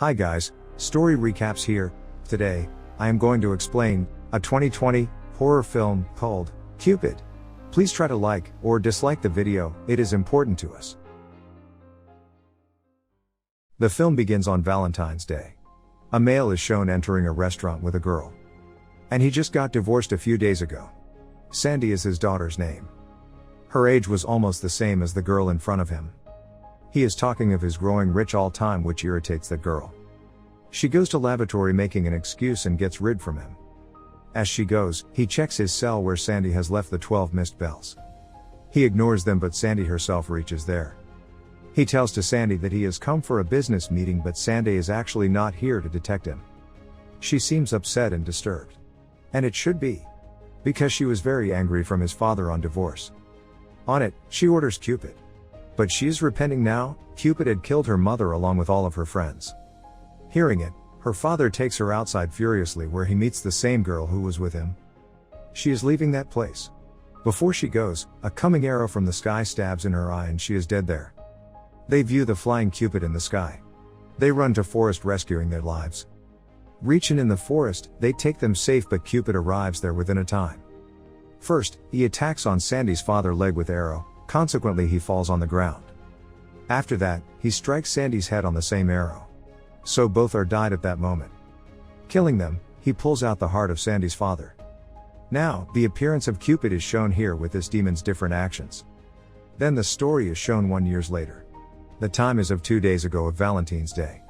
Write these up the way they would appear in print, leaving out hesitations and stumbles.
Hi guys, story recaps here. Today, I am going to explain a 2020 horror film called Cupid. Please try to like or dislike the video, it is important to us. The film begins on Valentine's Day. A male is shown entering a restaurant with a girl. And he just got divorced a few days ago. Sandy is his daughter's name. Her age was almost the same as the girl in front of him. He is talking of his growing rich all time, which irritates that girl. She goes to lavatory making an excuse and gets rid from him. As she goes, he checks his cell where Sandy has left the 12 missed bells. He ignores them, but Sandy herself reaches there. He tells to Sandy that he has come for a business meeting, but Sandy is actually not here to detect him. She seems upset and disturbed. And it should be. Because she was very angry from his father on divorce. On it, she orders Cupid. But she is repenting now. Cupid had killed her mother along with all of her friends. Hearing it, her father takes her outside furiously, where he meets the same girl who was with him. She is leaving that place. Before she goes, a coming arrow from the sky stabs in her eye and she is dead there. They view the flying Cupid in the sky. They run to forest rescuing their lives. Reaching in the forest, they take them safe, but Cupid arrives there within a time. First, he attacks on Sandy's father's leg with arrow. Consequently, he falls on the ground. After that, he strikes Sandy's head on the same arrow. So both are died at that moment. Killing them, he pulls out the heart of Sandy's father. Now, the appearance of Cupid is shown here with this demon's different actions. Then the story is shown 1 year later. The time is of 2 days ago of Valentine's Day.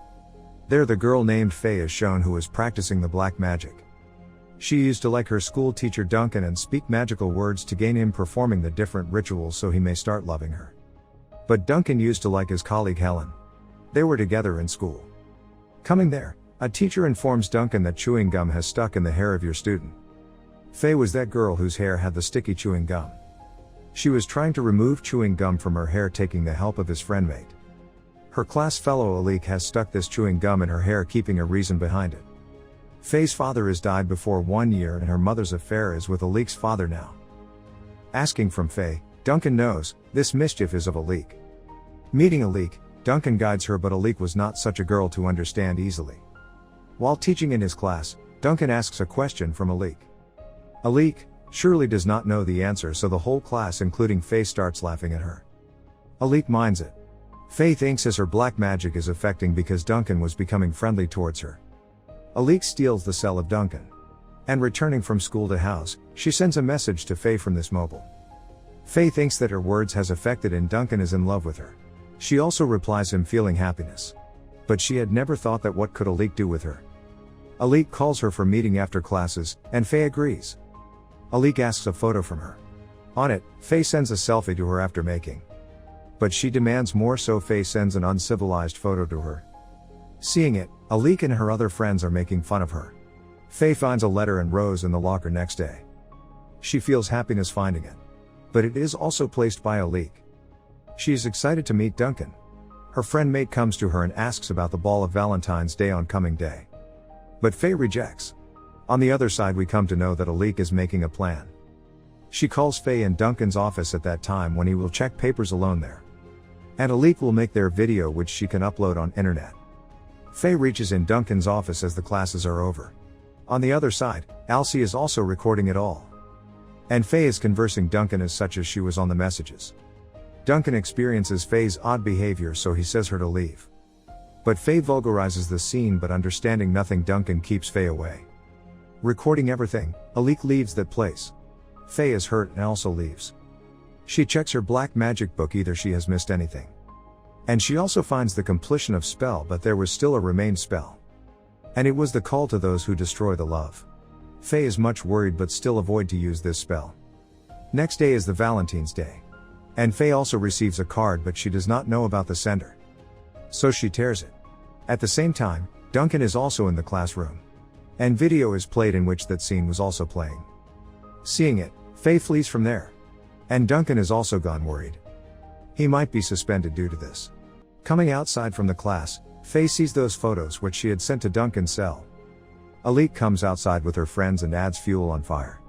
There the girl named Faye is shown, who is practicing the black magic. She used to like her school teacher Duncan and speak magical words to gain him performing the different rituals so he may start loving her. But Duncan used to like his colleague Helen. They were together in school. Coming there, a teacher informs Duncan that chewing gum has stuck in the hair of your student. Faye was that girl whose hair had the sticky chewing gum. She was trying to remove chewing gum from her hair, taking the help of his friend mate. Her class fellow Alik has stuck this chewing gum in her hair, keeping a reason behind it. Faye's father has died before 1 year and her mother's affair is with Alik's father now. Asking from Faye, Duncan knows, this mischief is of Alik. Meeting Alik, Duncan guides her, but Alik was not such a girl to understand easily. While teaching in his class, Duncan asks a question from Alik. Alik surely does not know the answer, so the whole class including Faye starts laughing at her. Alik minds it. Faye thinks as her black magic is affecting because Duncan was becoming friendly towards her. Alik steals the cell of Duncan. And returning from school to house, she sends a message to Faye from this mobile. Faye thinks that her words has affected and Duncan is in love with her. She also replies him feeling happiness. But she had never thought that what could Alik do with her. Alik calls her for meeting after classes, and Faye agrees. Alik asks a photo from her. On it, Faye sends a selfie to her after making. But she demands more, so Faye sends an uncivilized photo to her. Seeing it, Alik and her other friends are making fun of her. Faye finds a letter and rose in the locker next day. She feels happiness finding it. But it is also placed by Alik. She is excited to meet Duncan. Her friend mate comes to her and asks about the ball of Valentine's Day on coming day. But Faye rejects. On the other side, we come to know that Alik is making a plan. She calls Faye in Duncan's office at that time when he will check papers alone there. And Alik will make their video which she can upload on internet. Faye reaches in Duncan's office as the classes are over. On the other side, Alcy is also recording it all. And Faye is conversing Duncan as such as she was on the messages. Duncan experiences Faye's odd behavior, so he says her to leave. But Faye vulgarizes the scene, but understanding nothing, Duncan keeps Faye away. Recording everything, Alik leaves that place. Faye is hurt and also leaves. She checks her black magic book, either she has missed anything. And she also finds the completion of spell, but there was still a remained spell. And it was the call to those who destroy the love. Faye is much worried but still avoid to use this spell. Next day is the Valentine's Day. And Faye also receives a card, but she does not know about the sender. So she tears it. At the same time, Duncan is also in the classroom. And video is played in which that scene was also playing. Seeing it, Faye flees from there. And Duncan is also gone worried. He might be suspended due to this. Coming outside from the class, Faye sees those photos which she had sent to Duncan's cell. Alik comes outside with her friends and adds fuel on fire.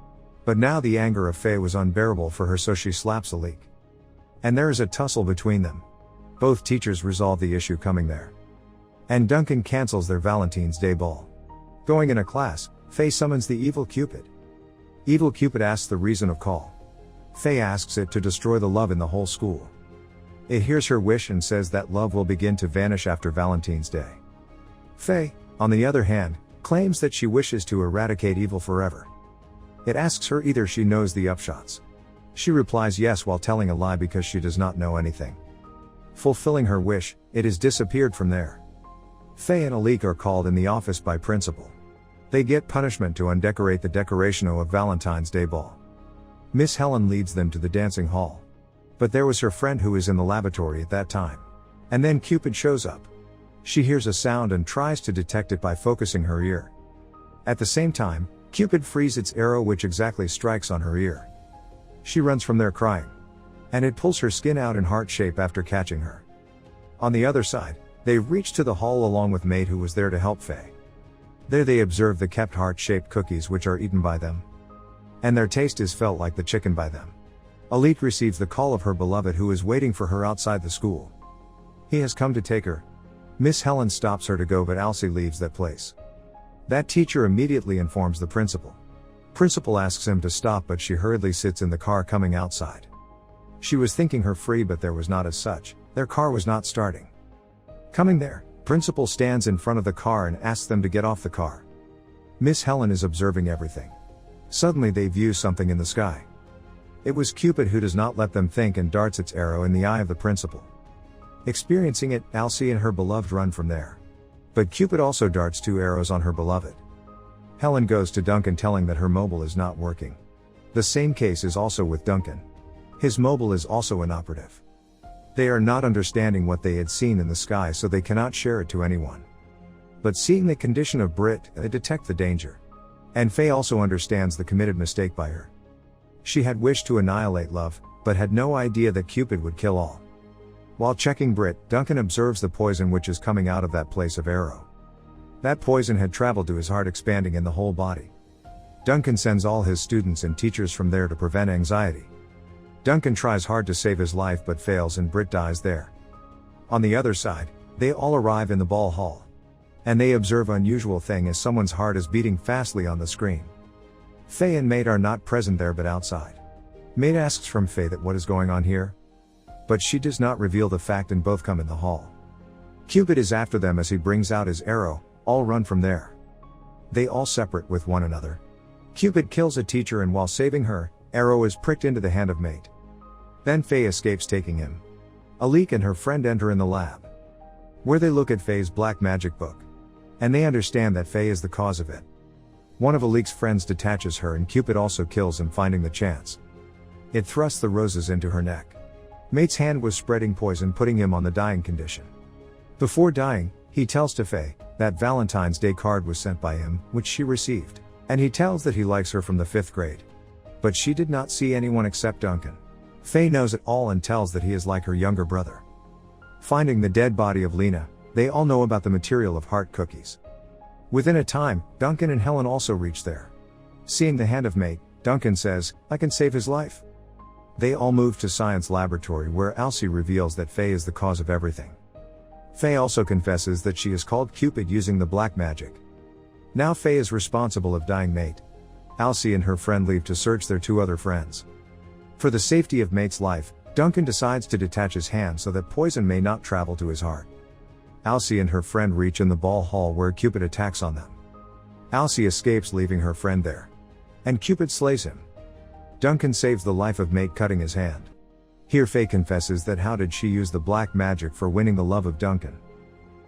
But now the anger of Faye was unbearable for her, so she slaps Alik. And there is a tussle between them. Both teachers resolve the issue coming there. and Duncan cancels their Valentine's Day ball. Going in a class, Faye summons the evil Cupid. Evil Cupid asks the reason of call. Faye asks it to destroy the love in the whole school. It hears her wish and says that love will begin to vanish after Valentine's Day. Faye, on the other hand, claims that she wishes to eradicate evil forever. It asks her either she knows the upshots. She replies yes while telling a lie because she does not know anything. Fulfilling her wish, it has disappeared from there. Faye and Alik are called in the office by principal. They get punishment to undecorate the decoration of Valentine's Day ball. Miss Helen leads them to the dancing hall. But there was her friend who is in the lavatory at that time. And then Cupid shows up. She hears a sound and tries to detect it by focusing her ear. At the same time, Cupid frees its arrow which exactly strikes on her ear. She runs from there crying. And it pulls her skin out in heart shape after catching her. On the other side, they reach to the hall along with Mate who was there to help Faye. There they observe the kept heart-shaped cookies which are eaten by them. And their taste is felt like the chicken by them. Elite receives the call of her beloved who is waiting for her outside the school. He has come to take her. Miss Helen stops her to go but Alcy leaves that place. That teacher immediately informs the principal. Principal asks him to stop but she hurriedly sits in the car coming outside. She was thinking her free but there was not as such, their car was not starting. Coming there, principal stands in front of the car and asks them to get off the car. Miss Helen is observing everything. Suddenly they view something in the sky. It was Cupid who does not let them think and darts its arrow in the eye of the principal. Experiencing it, Alcy and her beloved run from there. But Cupid also darts 2 arrows on her beloved. Helen goes to Duncan telling that her mobile is not working. The same case is also with Duncan. His mobile is also inoperative. They are not understanding what they had seen in the sky so they cannot share it to anyone. But seeing the condition of Brit, they detect the danger. And Faye also understands the committed mistake by her. She had wished to annihilate love, but had no idea that Cupid would kill all. While checking Brit, Duncan observes the poison which is coming out of that place of arrow. That poison had traveled to his heart expanding in the whole body. Duncan sends all his students and teachers from there to prevent anxiety. Duncan tries hard to save his life but fails and Brit dies there. On the other side, they all arrive in the ball hall. And they observe unusual thing as someone's heart is beating fastly on the screen. Faye and Mate are not present there but outside. Mate asks from Faye that what is going on here? But she does not reveal the fact and both come in the hall. Cupid is after them as he brings out his arrow, all run from there. They all separate with one another. Cupid kills a teacher and while saving her, arrow is pricked into the hand of Mate. Then Faye escapes taking him. Alik and her friend enter in the lab. Where they look at Faye's black magic book. And they understand that Faye is the cause of it. One of Alik's friends detaches her and Cupid also kills him finding the chance. It thrusts the roses into her neck. Mate's hand was spreading poison putting him on the dying condition. Before dying, he tells to Faye that Valentine's Day card was sent by him, which she received. And he tells that he likes her from the 5th grade. But she did not see anyone except Duncan. Faye knows it all and tells that he is like her younger brother. Finding the dead body of Lena, they all know about the material of heart cookies. Within a time, Duncan and Helen also reach there. Seeing the hand of Mate, Duncan says, "I can save his life." They all move to science laboratory where Alcy reveals that Faye is the cause of everything. Faye also confesses that she is called Cupid using the black magic. Now Faye is responsible of dying Mate. Alcy and her friend leave to search their 2 other friends. For the safety of Mate's life, Duncan decides to detach his hand so that poison may not travel to his heart. Alcy and her friend reach in the ball hall where Cupid attacks on them. Alcy escapes leaving her friend there. And Cupid slays him. Duncan saves the life of Mate cutting his hand. Here Faye confesses that how did she use the black magic for winning the love of Duncan.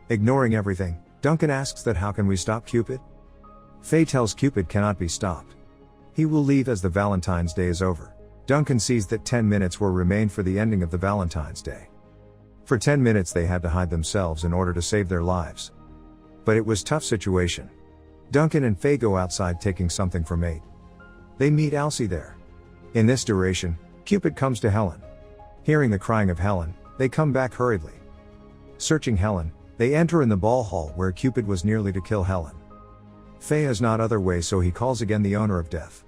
Ignoring everything, Duncan asks that how can we stop Cupid? Faye tells Cupid cannot be stopped. He will leave as the Valentine's Day is over. Duncan sees that 10 minutes will remain for the ending of the Valentine's Day. For 10 minutes they had to hide themselves in order to save their lives. But it was a tough situation. Duncan and Faye go outside taking something from Mate. They meet Alcy there. In this duration, Cupid comes to Helen. Hearing the crying of Helen, they come back hurriedly. Searching Helen, they enter in the ball hall where Cupid was nearly to kill Helen. Faye has not other way so he calls again the owner of death.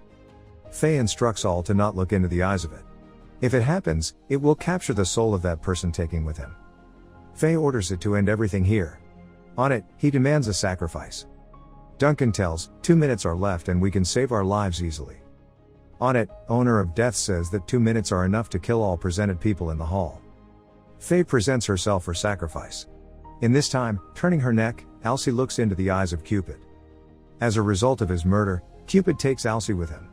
Faye instructs all to not look into the eyes of it. If it happens, it will capture the soul of that person taking with him. Faye orders it to end everything here. On it, he demands a sacrifice. Duncan tells, 2 minutes are left and we can save our lives easily. On it, owner of death says that 2 minutes are enough to kill all presented people in the hall. Faye presents herself for sacrifice. In this time, turning her neck, Alcee looks into the eyes of Cupid. As a result of his murder, Cupid takes Alcee with him.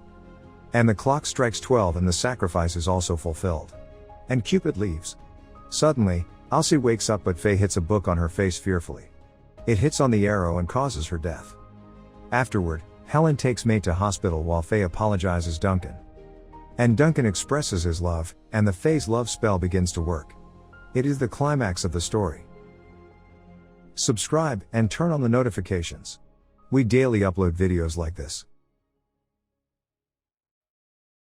And the clock strikes 12 and the sacrifice is also fulfilled. And Cupid leaves. Suddenly, Alcee wakes up but Faye hits a book on her face fearfully. It hits on the arrow and causes her death. Afterward, Helen takes May to hospital while Faye apologizes Duncan. And Duncan expresses his love, and the Faye's love spell begins to work. It is the climax of the story. Subscribe and turn on the notifications. We daily upload videos like this.